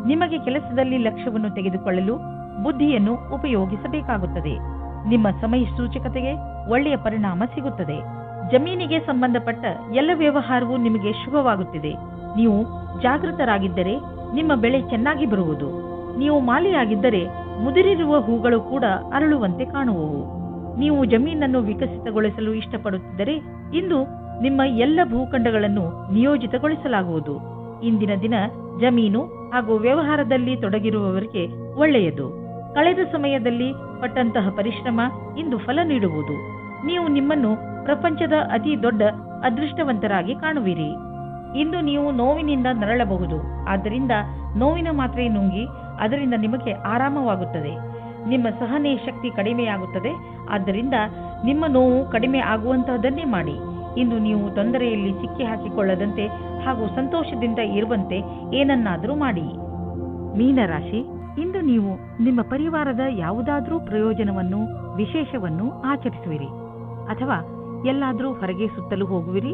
Speaker 2: ನಿಮಗೆ ಕೆಲಸದಲ್ಲಿ ಲಕ್ಷ್ಯವನ್ನು ತೆಗೆದುಕೊಳ್ಳಲು ಬುದ್ಧಿಯನ್ನು ಉಪಯೋಗಿಸಬೇಕಾಗುತ್ತದೆ. ನಿಮ್ಮ ಸಮಯ ಸೂಚಕತೆಗೆ ಒಳ್ಳೆಯ ಪರಿಣಾಮ ಸಿಗುತ್ತದೆ. ಜಮೀನಿಗೆ ಸಂಬಂಧಪಟ್ಟ ಎಲ್ಲ ವ್ಯವಹಾರವೂ ನಿಮಗೆ ಶುಭವಾಗುತ್ತಿದೆ. ನೀವು ಜಾಗೃತರಾಗಿದ್ದರೆ ನಿಮ್ಮ ಬೆಳೆ ಚೆನ್ನಾಗಿ ಬರುವುದು. ನೀವು ಮಾಲಿಯಾಗಿದ್ದರೆ ಮುದುರಿರುವ ಹೂಗಳು ಕೂಡ ಅರಳುವಂತೆ ಕಾಣುವವು. ನೀವು ಜಮೀನನ್ನು ವಿಕಸಿತಗೊಳಿಸಲು ಇಷ್ಟಪಡುತ್ತಿದ್ದರೆ ಇಂದು ನಿಮ್ಮ ಎಲ್ಲ ಭೂಖಂಡಗಳನ್ನು ನಿಯೋಜಿತಗೊಳಿಸಲಾಗುವುದು. ಇಂದಿನ ದಿನ ಜಮೀನು ಹಾಗೂ ವ್ಯವಹಾರದಲ್ಲಿ ತೊಡಗಿರುವವರಿಗೆ ಒಳ್ಳೆಯದು. ಕಳೆದ ಸಮಯದಲ್ಲಿ ಪಟ್ಟಂತಹ ಪರಿಶ್ರಮ ಇಂದು ಫಲ ನೀಡುವುದು. ನೀವು ನಿಮ್ಮನ್ನು ಪ್ರಪಂಚದ ಅತಿ ದೊಡ್ಡ ಅದೃಷ್ಟವಂತರಾಗಿ ಕಾಣುವಿರಿ. ಇಂದು ನೀವು ನೋವಿನಿಂದ ನರಳಬಹುದು. ಆದ್ದರಿಂದ ನೋವಿನ ಮಾತ್ರೆ ನುಂಗಿ ಅದರಿಂದ ನಿಮಗೆ ಆರಾಮವಾಗುತ್ತದೆ. ನಿಮ್ಮ ಸಹನೆ ಶಕ್ತಿ ಕಡಿಮೆಯಾಗುತ್ತದೆ. ಆದ್ದರಿಂದ ನಿಮ್ಮ ನೋವು ಕಡಿಮೆ ಆಗುವಂತಹದನ್ನೇ ಮಾಡಿ. ಇಂದು ನೀವು ತೊಂದರೆಯಲ್ಲಿ ಸಿಕ್ಕಿ ಹಾಕಿಕೊಳ್ಳದಂತೆ ಹಾಗೂ ಸಂತೋಷದಿಂದ ಇರುವಂತೆ ಏನನ್ನಾದರೂ ಮಾಡಿ. ಮೀನರಾಶಿ, ಇಂದು ನೀವು ನಿಮ್ಮ ಪರಿವಾರದ ಯಾವುದಾದ್ರೂ ಪ್ರಯೋಜನವನ್ನು ವಿಶೇಷವನ್ನು ಆಚರಿಸುವಿರಿ ಅಥವಾ ಎಲ್ಲಾದರೂ ಹೊರಗೆ ಸುತ್ತಲು ಹೋಗುವಿರಿ.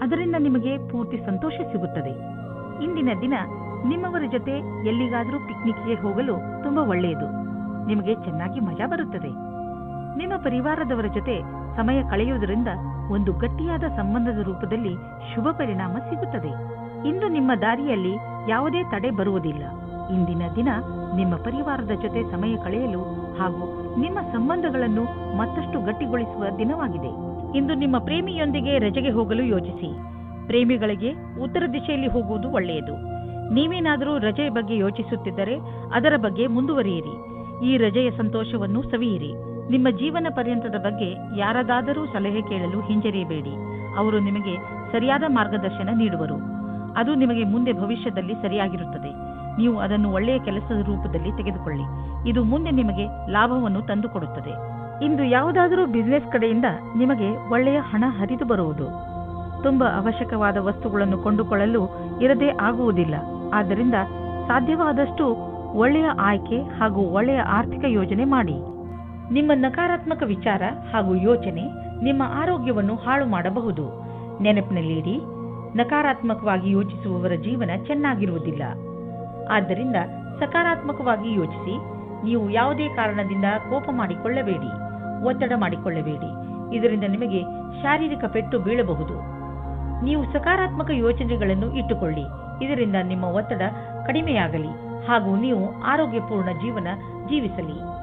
Speaker 2: ಅದರಿಂದ ನಿಮಗೆ ಪೂರ್ತಿ ಸಂತೋಷ ಸಿಗುತ್ತದೆ. ಇಂದಿನ ದಿನ ನಿಮ್ಮವರ ಜೊತೆ ಎಲ್ಲಿಗಾದರೂ ಪಿಕ್ನಿಕ್ಗೆ ಹೋಗಲು ತುಂಬಾ ಒಳ್ಳೆಯದು. ನಿಮಗೆ ಚೆನ್ನಾಗಿ ಮಜಾ ಬರುತ್ತದೆ. ನಿಮ್ಮ ಪರಿವಾರದವರ ಜೊತೆ ಸಮಯ ಕಳೆಯುವುದರಿಂದ ಒಂದು ಗಟ್ಟಿಯಾದ ಸಂಬಂಧದ ರೂಪದಲ್ಲಿ ಶುಭ ಪರಿಣಾಮ ಸಿಗುತ್ತದೆ. ಇಂದು ನಿಮ್ಮ ದಾರಿಯಲ್ಲಿ ಯಾವುದೇ ತಡೆ ಬರುವುದಿಲ್ಲ. ಇಂದಿನ ದಿನ ನಿಮ್ಮ ಪರಿವಾರದ ಜೊತೆ ಸಮಯ ಕಳೆಯಲು ಹಾಗೂ ನಿಮ್ಮ ಸಂಬಂಧಗಳನ್ನು ಮತ್ತಷ್ಟು ಗಟ್ಟಿಗೊಳಿಸುವ ದಿನವಾಗಿದೆ. ಇಂದು ನಿಮ್ಮ ಪ್ರೇಮಿಯೊಂದಿಗೆ ರಜೆಗೆ ಹೋಗಲು ಯೋಚಿಸಿ. ಪ್ರೇಮಿಗಳಿಗೆ ಉತ್ತರ ದಿಶೆಯಲ್ಲಿ ಹೋಗುವುದು ಒಳ್ಳೆಯದು. ನೀವೇನಾದರೂ ರಜೆಯ ಬಗ್ಗೆ ಯೋಚಿಸುತ್ತಿದ್ದರೆ ಅದರ ಬಗ್ಗೆ ಮುಂದುವರಿಯಿರಿ. ಈ ರಜೆಯ ಸಂತೋಷವನ್ನು ಸವಿಯಿರಿ. ನಿಮ್ಮ ಜೀವನ ಪರ್ಯಂತದ ಬಗ್ಗೆ ಯಾರದಾದರೂ ಸಲಹೆ ಕೇಳಲು ಹಿಂಜರಿಯಬೇಡಿ. ಅವರು ನಿಮಗೆ ಸರಿಯಾದ ಮಾರ್ಗದರ್ಶನ ನೀಡುವರು. ಅದು ನಿಮಗೆ ಮುಂದೆ ಭವಿಷ್ಯದಲ್ಲಿ ಸರಿಯಾಗಿರುತ್ತದೆ. ನೀವು ಅದನ್ನು ಒಳ್ಳೆಯ ಕೆಲಸದ ರೂಪದಲ್ಲಿ ತೆಗೆದುಕೊಳ್ಳಿ. ಇದು ಮುಂದೆ ನಿಮಗೆ ಲಾಭವನ್ನು ತಂದುಕೊಡುತ್ತದೆ. ಇಂದು ಯಾವುದಾದರೂ ಬಿಸಿನೆಸ್ ಕಡೆಯಿಂದ ನಿಮಗೆ ಒಳ್ಳೆಯ ಹಣ ಹರಿದು ಬರುವುದು. ತುಂಬಾ ಅವಶ್ಯಕವಾದ ವಸ್ತುಗಳನ್ನು ಕೊಂಡುಕೊಳ್ಳಲು ಇರದೇ ಆಗುವುದಿಲ್ಲ. ಆದ್ದರಿಂದ ಸಾಧ್ಯವಾದಷ್ಟು ಒಳ್ಳೆಯ ಆಯ್ಕೆ ಹಾಗೂ ಒಳ್ಳೆಯ ಆರ್ಥಿಕ ಯೋಜನೆ ಮಾಡಿ. ನಿಮ್ಮ ನಕಾರಾತ್ಮಕ ವಿಚಾರ ಹಾಗೂ ಯೋಚನೆ ನಿಮ್ಮ ಆರೋಗ್ಯವನ್ನು ಹಾಳು ಮಾಡಬಹುದು. ನೆನಪಿನಲ್ಲಿಡಿ, ನಕಾರಾತ್ಮಕವಾಗಿ ಯೋಚಿಸುವವರ ಜೀವನ ಚೆನ್ನಾಗಿರುವುದಿಲ್ಲ. ಆದ್ದರಿಂದ ಸಕಾರಾತ್ಮಕವಾಗಿ ಯೋಚಿಸಿ. ನೀವು ಯಾವುದೇ ಕಾರಣದಿಂದ ಕೋಪ ಮಾಡಿಕೊಳ್ಳಬೇಡಿ, ಒತ್ತಡ ಮಾಡಿಕೊಳ್ಳಬೇಡಿ. ಇದರಿಂದ ನಿಮಗೆ ಶಾರೀರಿಕ ಪೆಟ್ಟು ಬೀಳಬಹುದು. ನೀವು ಸಕಾರಾತ್ಮಕ ಯೋಚನೆಗಳನ್ನು ಇಟ್ಟುಕೊಳ್ಳಿ. ಇದರಿಂದ ನಿಮ್ಮ ಒತ್ತಡ ಕಡಿಮೆಯಾಗಲಿ ಹಾಗೂ ನೀವು ಆರೋಗ್ಯಪೂರ್ಣ ಜೀವನ ಜೀವಿಸಲಿ.